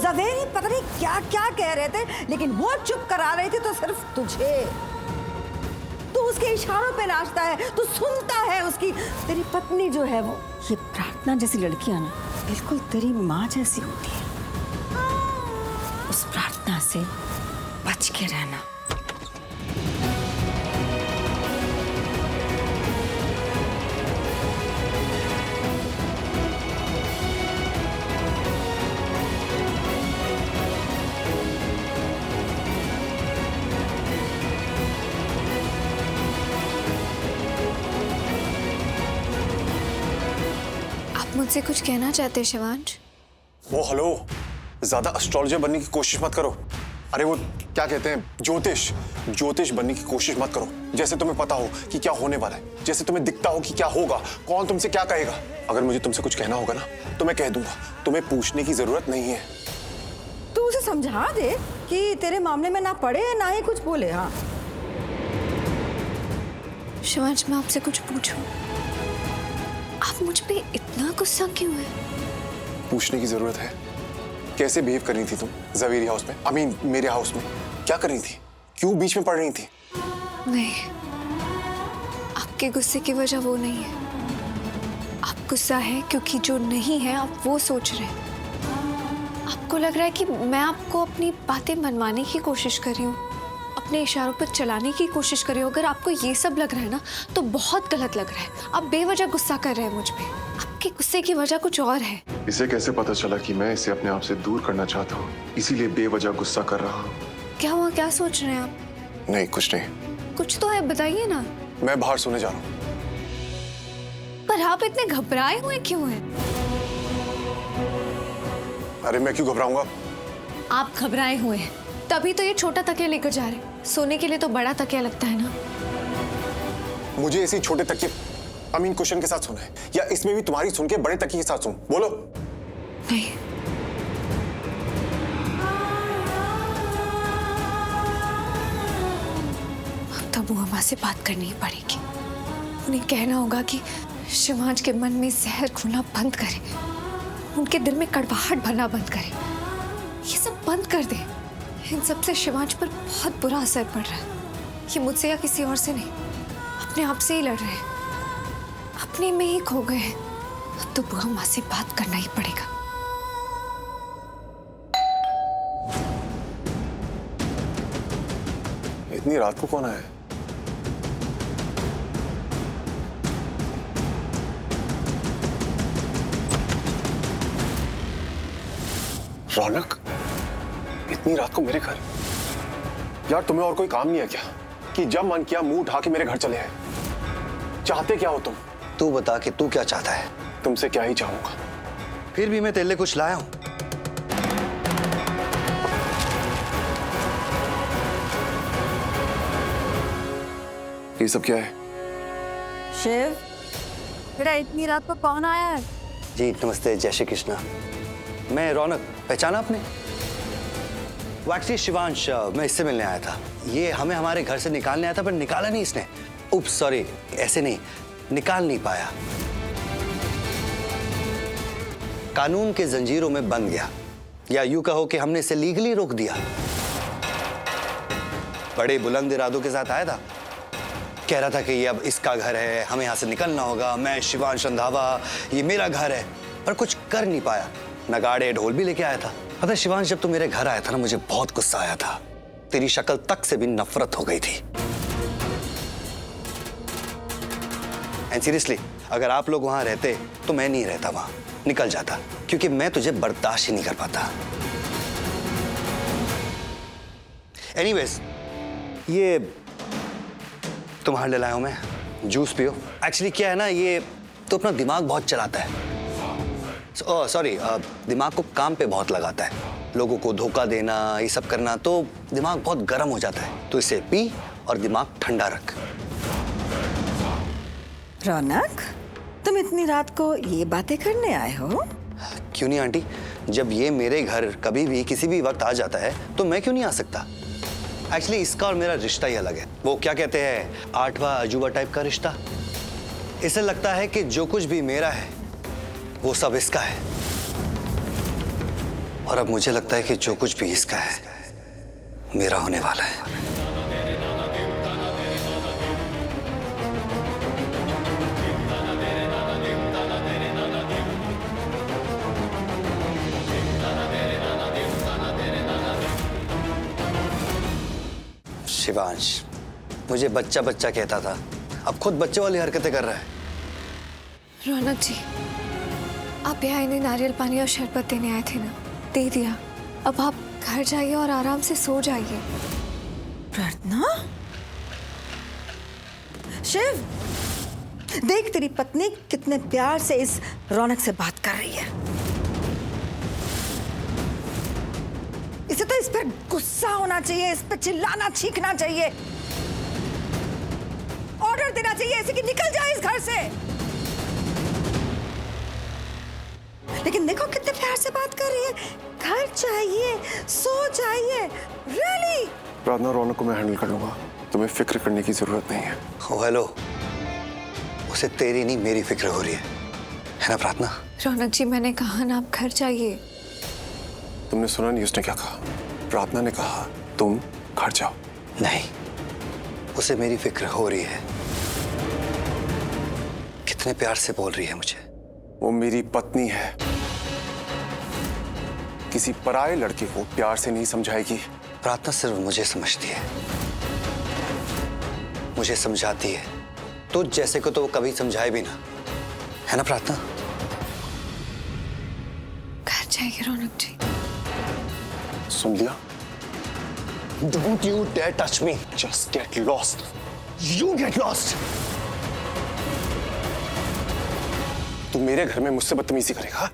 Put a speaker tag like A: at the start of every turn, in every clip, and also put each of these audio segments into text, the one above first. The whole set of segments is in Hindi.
A: जवेरी पता नहीं क्या क्या कह रहे थे, लेकिन वो चुप करा रही थी तो सिर्फ तुझे। तू उसके इशारों पे नाचता है, तू सुनता है उसकी। तेरी पत्नी जो है वो, ये प्रार्थना जैसी लड़कियां ना बिल्कुल तेरी माँ जैसी होती है। उस प्रार्थना से बच के रहना।
B: मुझसे कुछ कहना चाहते हैं शिवांश?
C: वो हेलो, ज्यादा एस्ट्रोलॉजर बनने की कोशिश मत करो। अरे वो क्या कहते हैं, ज्योतिष बनने की कोशिश मत करो। जैसे तुम्हें पता हो कि क्या होने वाला है, जैसे तुम्हें दिखता हो कि क्या होगा, कौन तुमसे क्या कहेगा। अगर मुझे तुमसे कुछ कहना होगा ना तो मैं कह दूंगा, तुम्हें पूछने की जरूरत नहीं है।
A: तू उसे समझा दे कि तेरे मामले में ना पड़े ना ही कुछ बोले। हाँ
B: शिवांश, मैं आपसे कुछ पूछूं? आप मुझ पे इतना गुस्सा क्यों है?
C: पूछने की जरूरत है। कैसे बिहेव कर रही थी तुम जवेरी हाउस में, मेरे हाउस में? क्या कर रही थी? क्यों बीच में पड़ रही थी?
B: नहीं, आपके गुस्से की वजह वो नहीं है। आप गुस्सा है क्योंकि जो नहीं है आप वो सोच रहे हैं। आपको लग रहा है कि मैं आपको अपनी बातें मनवाने की कोशिश कर रही हूँ, अपने इशारों पर चलाने की कोशिश कर रही हूँ। अगर आपको ये सब लग रहा है ना तो बहुत गलत लग रहा है। आप बेवजह गुस्सा कर रहे हैं मुझ पे। आपके गुस्से की वजह कुछ और है।
C: इसे कैसे पता चला कि मैं इसे अपने आप से दूर करना चाहता हूँ, इसीलिए बेवजह गुस्सा कर रहा हूँ?
B: क्या हुआ? क्या सोच रहे हैं आप?
C: नहीं, कुछ नहीं।
B: कुछ तो है, बताइए ना।
C: मैं बाहर सोने जा रहा हूँ।
B: पर आप इतने घबराए हुए क्यों हैं?
C: अरे मैं क्यों घबराऊंगा?
B: आप घबराए हुए हैं तभी तो ये छोटा तकिया लेकर जा रहे हैं। सोने के लिए तो बड़ा तकिया लगता है ना।
C: मुझे इसी छोटे तकिए कुशन के साथ सोना है, या इसमें भी तुम्हारी सुन के बड़े तकिए के साथ सुन? बोलो।
B: नहीं, अब तो बुआ से बात करनी ही पड़ेगी। उन्हें कहना होगा कि शिवांश के मन में जहर घुलना बंद करे, उनके दिल में कड़वाहट भरना बंद करे। ये सब बंद कर दे। इन सब से शिवांश पर बहुत बुरा असर पड़ रहा है। ये मुझसे या किसी और से नहीं, अपने आप से ही लड़ रहे हैं, अपने में ही खो गए हैं। अब तो बुआ माँ से बात करना ही पड़ेगा।
C: इतनी रात को कौन आया है? रौनक, इतनी रात को मेरे घर? यार तुम्हें और कोई काम नहीं है क्या कि जब मन किया मुंह उठा के मेरे घर चले आए? चाहते क्या हो तुम?
D: तू बता कि तू क्या चाहता है?
C: तुमसे क्या ही चाहूंगा।
D: फिर भी मैं तेरे लिए कुछ लाया हूं।
C: ये सब क्या है?
A: शिव, बेटा इतनी रात को कौन आया है?
D: जी नमस्ते, जय श्री कृष्णा। मैं रौनक, पहचाना आपने? वो एक्चुअली शिवांश, मैं इससे मिलने आया था। ये हमें हमारे घर से निकालने आया था पर निकाला नहीं इसने। उप्स सॉरी, ऐसे नहीं, निकाल नहीं पाया, कानून के जंजीरों में बंध गया, या यूं कहो कि हमने इसे लीगली रोक दिया। बड़े बुलंद इरादों के साथ आया था, कह रहा था कि ये अब इसका घर है, हमें यहां से निकलना होगा, मैं शिवांश रंधावा, ये मेरा घर है। पर कुछ कर नहीं पाया। नगाड़े ढोल भी लेके आया था। पता है शिवांश, जब तू मेरे घर आया था ना, मुझे बहुत गुस्सा आया था। तेरी शक्ल तक से भी नफरत हो गई थी। एंड सीरियसली, अगर आप लोग वहां रहते तो मैं नहीं रहता वहां, निकल जाता, क्योंकि मैं तुझे बर्दाश्त ही नहीं कर पाता। एनीवेज, ये तुम्हारे लिए लाया हूं मैं, जूस पियो। एक्चुअली क्या है ना, ये तो अपना दिमाग बहुत चलाता है। सॉरी, दिमाग को काम पे बहुत लगाता है। लोगों को धोखा देना, ये सब करना, तो दिमाग बहुत गर्म हो जाता है। तो इसे पी और दिमाग ठंडा रख।
A: रौनक, तुम इतनी रात को ये बातें करने आए हो?
D: क्यों नहीं आंटी, जब ये मेरे घर कभी भी किसी भी वक्त आ जाता है तो मैं क्यों नहीं आ सकता? एक्चुअली इसका और मेरा रिश्ता ही अलग है। वो क्या कहते हैं, आठवां अजूबा टाइप का रिश्ता। इसे लगता है कि जो कुछ भी मेरा है वो सब इसका है। और अब मुझे लगता है कि जो कुछ भी इसका है मेरा होने वाला है। शिवांश मुझे बच्चा बच्चा कहता था, अब खुद बच्चे वाली हरकतें कर रहा है।
B: रौनक जी, आप यहाँ इन्हें नारियल पानी और शरबत देने आए थे ना, दे दिया। अब आप घर जाइए और आराम से सो जाइए।
A: प्रार्थना, शिव, देख तेरी पत्नी कितने प्यार से इस रौनक से बात कर रही है। इसे तो इस पर गुस्सा होना चाहिए, इस पर चिल्लाना चीखना चाहिए, ऑर्डर देना चाहिए ऐसे कि निकल जाए इस घर से। लेकिन देखो कितने प्यार से बात कर रही है, घर चाहिए, सो जाइए। रियली?
C: प्रार्थना, रौनक को मैं हैंडल कर लूंगा, तुम्हें फिक्र करने की जरूरत नहीं है।
D: ओ हेलो, उसे तेरी नहीं मेरी फिक्र हो रही है ना प्रार्थना?
B: रौनक जी, मैंने कहा ना आप घर जाइए।
C: तुमने सुना नहीं उसने क्या कहा? प्रार्थना ने कहा तुम घर जाओ।
D: नहीं, उसे मेरी फिक्र हो रही है। कितने प्यार से बोल रही है मुझे।
C: वो मेरी पत्नी है, किसी पराये लड़के को प्यार से नहीं समझाएगी।
D: प्रार्थना सिर्फ मुझे समझती है, मुझे समझाती है। तो जैसे को तो वो कभी समझाए भी ना, है ना प्रार्थना?
B: घर जाइए रौनक जी।
C: सुन लिया?
D: Don't you dare touch me.
C: Just get lost.
D: You get lost.
C: तू मेरे घर में मुझसे बदतमीजी करेगा?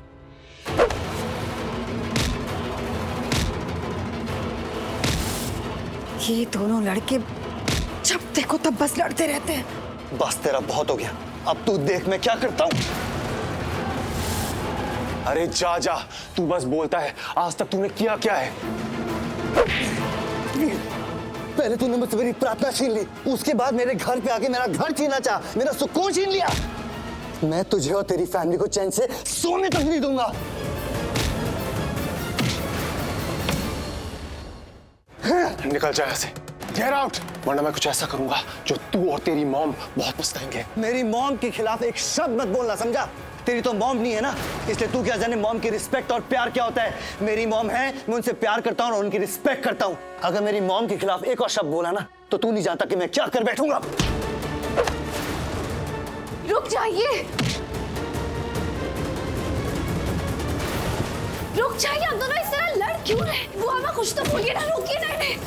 A: ये दोनों लड़के जब देखो तब बस लड़ते रहते हैं।
D: बस तेरा बहुत हो गया, अब तू देख मैं क्या करता हूं।
C: अरे जा जा, तू बस बोलता है। आज तक तूने किया क्या है?
D: पहले तूने मुझसे मेरी प्रार्थना छीन ली, उसके बाद मेरे घर पे आके मेरा घर छीनना चाहा, मेरा सुकून छीन लिया। मैं तुझे और तेरी फैमिली को चैन से सोने तक नहीं दूंगा।
C: निकल जा यहाँ से, गेट आउट, वरना मैं कुछ ऐसा करूंगा जो तू और तेरी मॉम बहुत पछताएंगे।
D: मेरी मॉम के खिलाफ एक शब्द मत बोलना, समझा? तेरी तो मॉम नहीं है ना, इसलिए तू क्या जाने मॉम की रिस्पेक्ट और प्यार क्या होता है। मेरी मॉम है, मैं उनसे प्यार करता हूं और उनकी रिस्पेक्ट करता हूं। अगर मेरी मॉम के खिलाफ एक और शब्द बोला ना, तो तू नहीं जानता कि मैं क्या कर बैठूंगा।
B: रुक जाइए, रुक जाइए। आप दोनों इस तरह लड़ क्यों रहे? बुआ माँ कुछ तो बोलिए ना, रोकिए ना इन्हें।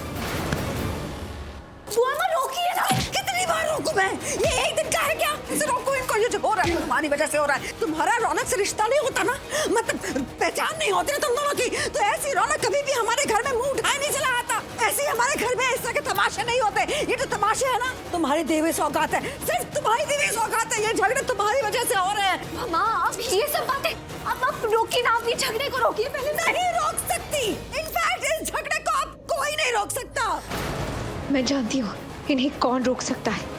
B: बुआ माँ रोकिए ना।
A: कितनी बार रोकूं मैं? ये एक दिन का है क्या? इसे रोको इनको, ये जो हो रहा है तुम्हारी वजह से हो रहा है। तुम्हारा रौनक से रिश्ता नहीं होता ना, मतलब पहचान नहीं होती ना तुम दोनों की, तो ऐसी रौनक कभी भी हमारे घर में मुंह उठाए नहीं चला आता। ऐसे हमारे घर में इस तरह के तमाशे नहीं होते। ये जो तमाशे है ना, तुम्हारी देवी सौगात है, सिर्फ तुम्हारी देवी सौगात है। ये झगड़े तुम्हारी वजह से हो रहे हैं।
B: मामा, अब ये सब बातें आप रोकिए ना, आप ये झगड़े को रोकिए पहले।
A: नहीं रोक सकती, इनफैक्ट इस झगड़े को अब कोई नहीं रोक सकता।
B: मैं जानती हूँ इन्हें कौन रोक सकता है।